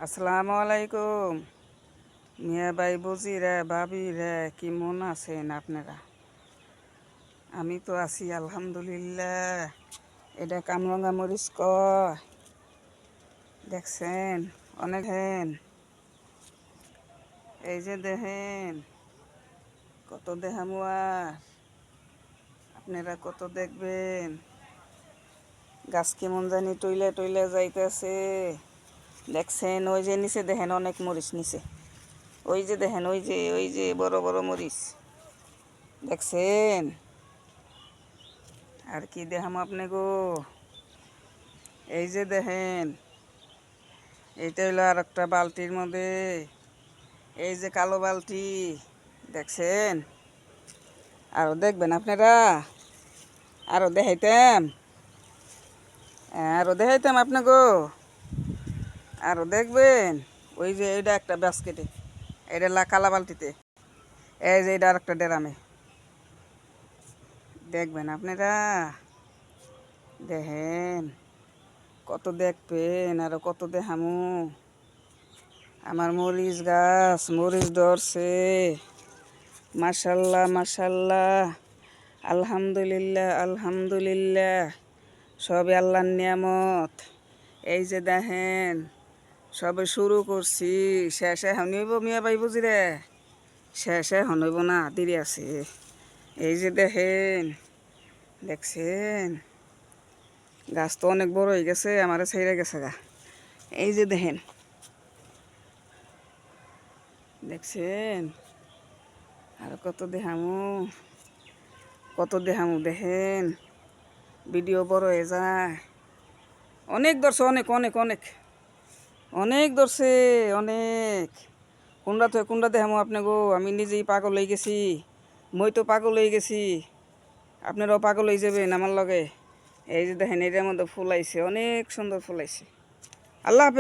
আসসালামু আলাইকুম মিয়া ভাই বুজিরা ভাবিরা কেমন আছেন আপনারা? আমি তো আছি আলহামদুলিল্লাহ। এটা কামরঙ্গা মরিচ কয়, দেখছেন? অনেক হেন, এই যে দেখেন কত দেখামু আর আপনারা কত দেখবেন। গাছ কেমন জানি টইলে টইলে যাইতেছে, দেখছেন? ওই যে নিচে দেখেন অনেক মরিচ নিচে, ওই যে দেখেন, ওই যে বড় বড় মরিচ, দেখছেন? আর কি দেখাম আপনি গো, এই যে দেখেন, এইটা হইলো আর একটা বালতির মধ্যে, এই যে কালো বালতি, দেখছেন? আরো দেখবেন আপনারা? আরো দেখাইতাম, আরো দেখাইতাম আপনাকে, আরো দেখবেন? ওই যে এইটা একটা বাস্কেটে, এটা কালা বালতিতে, এই যে এটা আর একটা ডেরামে, দেখবেন আপনারা? দেখেন কত দেখবেন, আরো কত দেখামু। আমার মরিচ গাছ মরিচ ধরছে, মাশাল্লাহ মাশাল্লাহ, আলহামদুলিল্লাহ আলহামদুলিল্লাহ, সবই আল্লাহর নিয়ামত। এই যে দেখেন, সবে শুরু করছি, শেষে হইব মিয়া ভাই বুঝিরে, শেষে হইব না, দেরি আছে। এই যে দেখেন, দেখছেন? গাছ তো অনেক বড় হয়ে গেছে, আমারে ছেড়ে গেছে গা। এই যে দেখেন, দেখছেন? আর কত দেখামু, কত দেখামু দেখেন, ভিডিও বড় হয়ে যায়। অনেক ধরছে, অনেক অনেক অনেক অনেক ধরছে, অনেক। কোনটা থেকে কোনটা দেখামু আপনি গো, আমি নিজেই পাগল হয়ে গেছি। মই তো পাগল হয়ে গেছি, আপনারাও পাগল হয়ে যাবেন আমার লগে। এই যে দেখেন, এটার মধ্যে ফুল আইছে, অনেক সুন্দর ফুল আইছে। আল্লাহ হাফেজ।